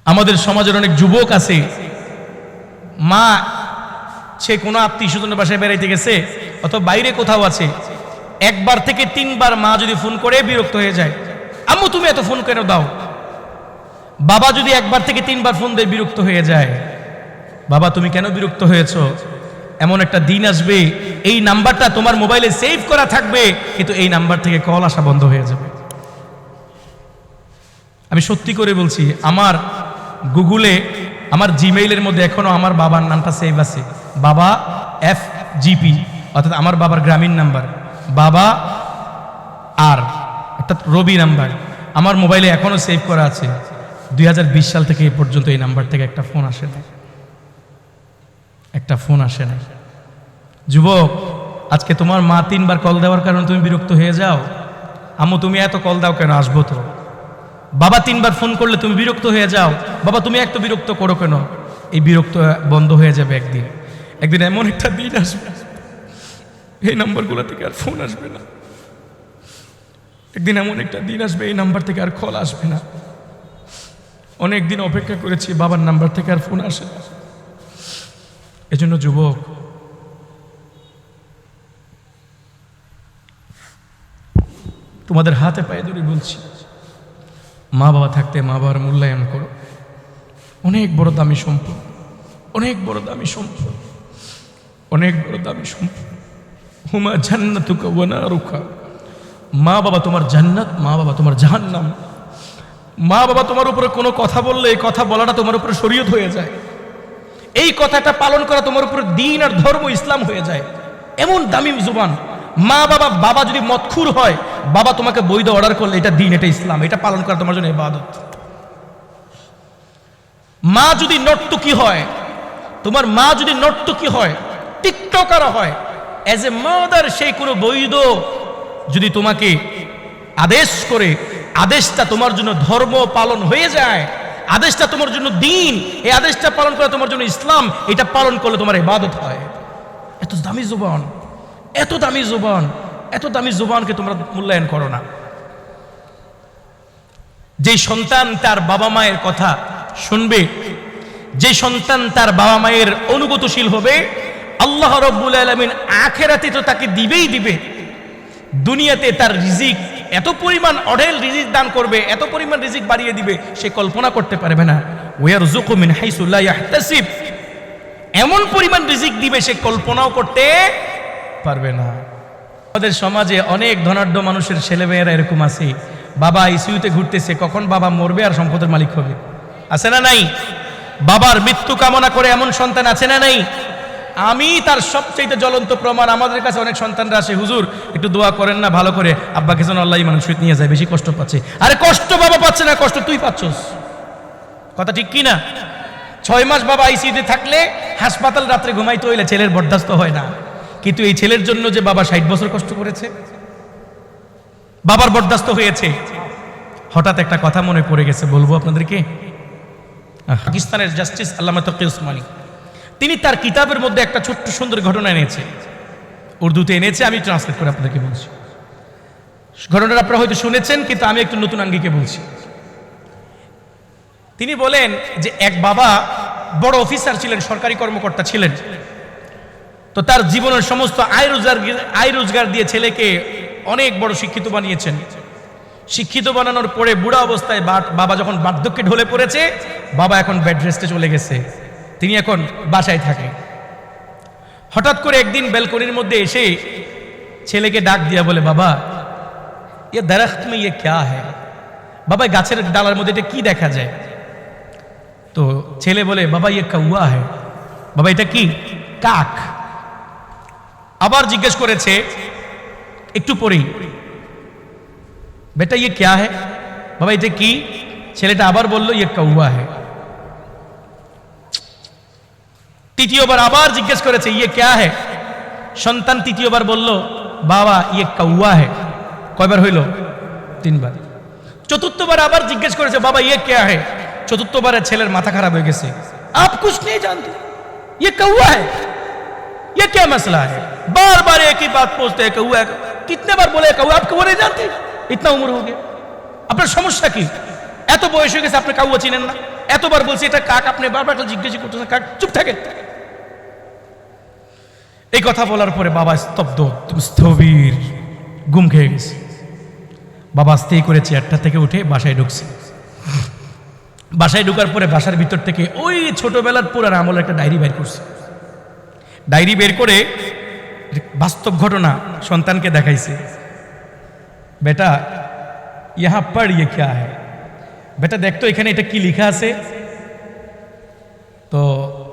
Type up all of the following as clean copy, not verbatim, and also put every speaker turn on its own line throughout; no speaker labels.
আমাদের সমাজের অনেক যুবক আছে, মা সে কোনো আত্মীয় স্বজনের বাসায় বেড়াইতে গেছে অথবা বাইরে কোথাও আছে, একবার থেকে 3 বার মা যদি ফোন করে বিরক্ত হয়ে যায়, আম্মু তুমি এত ফোন কেন দাও। বাবা যদি একবার থেকে 3 বার ফোন দেয় বিরক্ত হয়ে যায়, বাবা তুমি কেন বিরক্ত হয়েছো। এমন একটা দিন আসবে এই নাম্বারটা তোমার মোবাইলে সেভ করা থাকবে, কিন্তু এই নাম্বার থেকে কল আসা বন্ধ হয়ে যাবে। আমি সত্যি করে বলছি, আমার গুগলে আমার জিমেইলের মধ্যে এখনো আমার বাবার নামটা সেভ আছে, বাবা FGP, অর্থাৎ আমার বাবার গ্রামীণ নাম্বার, বাবা আর অর্থাৎ রবি নাম্বার আমার মোবাইলে এখনো সেভ করা আছে। 2020 সাল থেকে এই পর্যন্ত এই নাম্বার থেকে একটা ফোন আসে না, একটা ফোন আসে না। যুবক, আজকে তোমার মা 3 বার কল দেওয়ার কারণে তুমি বিরক্ত হয়ে যাও, আম্মু তুমি এত কল দাও কেন, আসবো তো। বাবা 3 বার ফোন করলে তুমি বিরক্ত হয়ে যাও, বাবা তুমি এত বিরক্ত করো কেন। এই বিরক্ত বন্ধ হয়ে যাবে একদিন। একদিন এমন একটা দিন আসবে এই নাম্বারগুলো থেকে আর ফোন আসবে না। একদিন এমন একটা দিন আসবে এই নাম্বার থেকে আর কল আসবে না। অনেক দিন অপেক্ষা করেছি, বাবার নাম্বার থেকে আর ফোন আসে না। এজন্য যুবক, তোমাদের হাতে পায়ে ধরে বলছি, মা বাবা থাকতে মা বাবার মূল্যায়ন করো। অনেক বড় দামি সম্পদ, অনেক বড় দামি সম্পদ, অনেক বড় দামি সম্পদ। হুমা জান্নাতুকা ওয়া নারুকা, মা বাবা তোমার জান্নাত, মা বাবা তোমার জাহান্নাম। মা বাবা তোমার উপরে কোনো কথা বললে এই কথা বলাটা তোমার উপরে শরীয়ত হয়ে যায়, এই কথাটা পালন করা তোমার উপরে দ্বীন আর ধর্ম ইসলাম হয়ে যায়। এমন দামি জুবান। মা বাবা, বাবা যদি মদখুর হয়, বাবা তোমাকে বৈধ অর্ডার করলে এটা দ্বীন, এটা ইসলাম, এটা পালন করা তোমার জন্য ইবাদত। মা যদি নর্তকী হয়, তোমার মা যদি নর্তকী হয়, টিকটকার হয়, এজ এ মাদার সেই কোনো বৈধ যদি তোমাকে আদেশ করে, আদেশটা তোমার জন্য ধর্ম পালন হয়ে যায়, আদেশটা তোমার জন্য দ্বীন, এই আদেশটা পালন করা তোমার জন্য ইসলাম, এটা পালন করলে তোমার ইবাদত হয়। এত দামি জুবান, এত দামি জুবান, এত দামি জুবানকে তোমরা মূল্যায়ন করো না। যে সন্তান তার বাবা মায়ের কথা শুনবে, যে সন্তান তার বাবা মায়ের অনুগতশীল হবে, আল্লাহ রাব্বুল আলামিন আখিরাতে তো তাকে দিবেই দিবে, দুনিয়াতে তার রিজিক এত পরিমাণ অঢেল রিজিক দান করবে, এত পরিমাণ রিজিক বাড়িয়ে দিবে সে কল্পনা করতে পারবে না। ওয়ারযুকু মিন হাইসু লা ইয়াহতাসিব, এমন পরিমাণ রিজিক দিবে সে কল্পনাও করতে পারবে না। আমাদের সমাজে অনেক ধনাঢ্য মানুষের ছেলেমেয়েরা এরকম আছে, বাবা আইসিইউতে ঘুরতেছে, কখন বাবা মরবে আর সম্পদের মালিক হবে। আছে না নাই? বাবার মৃত্যু কামনা করে এমন সন্তান আছে না নাই? আমি তার সবচেয়ে জ্বলন্ত প্রমাণ। আমাদের কাছে অনেক সন্তানরা আসে, হুজুর একটু দোয়া করেন না ভালো করে, আব্বাকে যেন আল্লাহ ইমান শহীদ নিয়ে যায়, বেশি কষ্ট পাচ্ছে। আরে কষ্ট বাবা পাচ্ছে না, কষ্ট তুই পাচ্ছস। কথা ঠিক কি না? 6 মাস বাবা আইসিইউতে থাকলে হাসপাতাল রাত্রে ঘুমাইতে হইলে ছেলের বরদাস্ত হয় না, কিন্তু এই ছেলের জন্য যে বাবা 60 বছর কষ্ট করেছে, বাবার বরদাস্ত হয়েছে। হঠাৎ একটা কথা মনে পড়ে গেছে, বলবো আপনাদেরকে। পাকিস্তানের জাস্টিস আল্লামা তকি উসমানী, তিনি তার কিতাবের মধ্যে একটা ছোট্ট সুন্দর ঘটনা এনেছে, উর্দুতে এনেছে, আমি ট্রান্সলেট করে আপনাদেরকে বলছি। ঘটনাটা আপনারা হয়তো শুনেছেন, কিন্তু আমি একটু নতুন আঙ্গিকে বলছি। তিনি বলেন যে এক বাবা বড় অফিসার ছিলেন, সরকারি কর্মকর্তা ছিলেন, তো তার জীবনের সমস্ত আয় রোজগার দিয়ে ছেলেকে অনেক বড় শিক্ষিত বানিয়েছেন। শিক্ষিত বানানোর পরে বুড়া অবস্থায় বাবা যখন বার্ধক্যে ঢলে পড়েছে, বাবা এখন বেড রেস্টে চলে গেছে, তিনি এখন বাসায় থাকে। হঠাৎ করে একদিন ব্যালকনির মধ্যে এসে ছেলেকে ডাক দিয়া বলে, বাবা ये दरख्त में ये क्या है? বাবা গাছের ডালার মধ্যে এটা কি দেখা যায়? তো ছেলে বলে, বাবা ये कौवा है। বাবা এটা কি? কাক। আবার জিজ্ঞেস করেছে একটু পরেই, বেটা ये क्या है? বাবা এটা কি? ছেলেটা আবার বলল ये कौवा है। তৃতীয়বার আবার জিজ্ঞেস করেছে ये क्या है? সন্তান তৃতীয়বার বলল, বাবা ये कौवा है। কয়বার হইল? 3 বার। চতুর্থবার আবার জিজ্ঞেস করেছে, বাবা ये क्या है? চতুর্থবারে ছেলের মাথা খারাপ হয়ে গেছে, आप कुछ नहीं जानते, ये कौवा है, ये क्या मसला है? बार बार एक ही बात पूछते हैं, कौवा है। कितने बार बोले कौवा, आप कौवा नहीं जानते? इतना उम्र हो गया, আপনার সমস্যা কি? এত বয়স হয়ে গেছে আপনি কাউয়া চিনেন না, এতবার বলছি এটা কাক, আপনি বারবার জিজ্ঞেস করতেছেন কাক, চুপ থাকেন। এই কথা বলার পরে বাবা স্তব্ধ, স্থবির, ঘুম খেয়ে গেছে। বাবা আস্তেই করে চেয়ারটা থেকে উঠে বাসায় ঢুকছে। বাসায় ঢুকার পরে বাসার ভিতর থেকে ওই ছোটবেলার পুরার আমল একটা ডায়েরি বের করছে। ডায়েরি বের করে বাস্তব ঘটনা সন্তানকে দেখাইছে। বেটা ইহা পড়, ইয়ে ক্যা হ্যায়? বেটা দেখতো এখানে এটা কি লেখা আছে। তো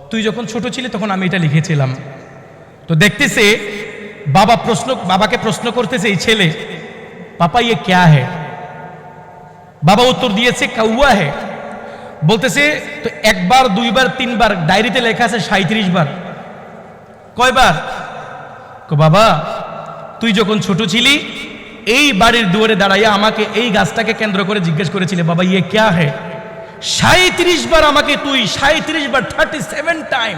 তুই যখন ছোট ছিলি তখন আমি এটা লিখেছিলাম। তো দেখতেছে বাবাকে প্রশ্ন করতেছে এই ছেলে, পাপা ইয়ে ক্যা হ্যায়? বাবা উত্তর দিয়েছে কাউয়া হ্যায়। বলতেছে তো একবার, দুইবার, তিনবার, ডায়েরিতে লেখা আছে 37 বার। কয়বার? বাবা তুই যখন ছোট ছিলি এই বাড়ির দুয়ারে দাঁড়াইয়া আমাকে এই গাছটাকে কেন্দ্র করে জিজ্ঞেস করেছিলে বাবা ইয়ে ক্যা হ্যায়? 37 বার আমাকে তুই 37 বার 37 টাইম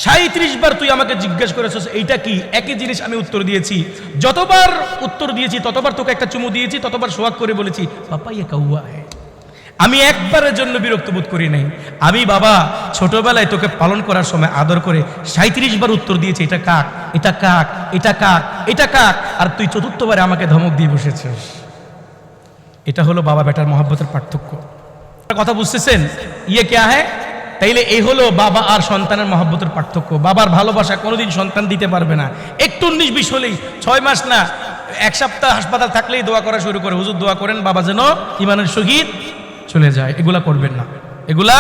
37 বার তুই আমাকে জিজ্ঞেস করেছিস এইটা কি। একই জিনিস আমি উত্তর দিয়েছি। যতবার উত্তর দিয়েছি ততবার তোকে একটা চুমু দিয়েছি, ততবার সোয়াগ করে বলেছি পাপা ইয়ে কাউয়া হ্যায়। আমি একবারের জন্য বিরক্ত বোধ করি নাই। আমি বাবা ছোটবেলায় তোকে পালন করার সময় আদর করে 37 বার উত্তর দিয়েছি এটা কাক, এটা কাক, এটা কাক, এটা কাক, আর তুই চতুর্থবারে আমাকে ধমক দিয়ে বসেছিস। এটা হলো বাবা বেটার মহব্বতের পার্থক্য। কথা বুঝতেছেন? ইয়ে ক্যা হ্যায়? তাইলে এই হলো বাবা আর সন্তানের মহব্বতের পার্থক্য। বাবার ভালোবাসা কোনোদিন সন্তান দিতে পারবে না। একটু 19-20 হলেই, 6 মাস না 1 সপ্তাহ হাসপাতাল থাকলেই দোয়া করা শুরু করে, হুজুর দোয়া করেন বাবা যেন ইমানের সহিত চলে যায়। এগুলা করবেন না, এগুলা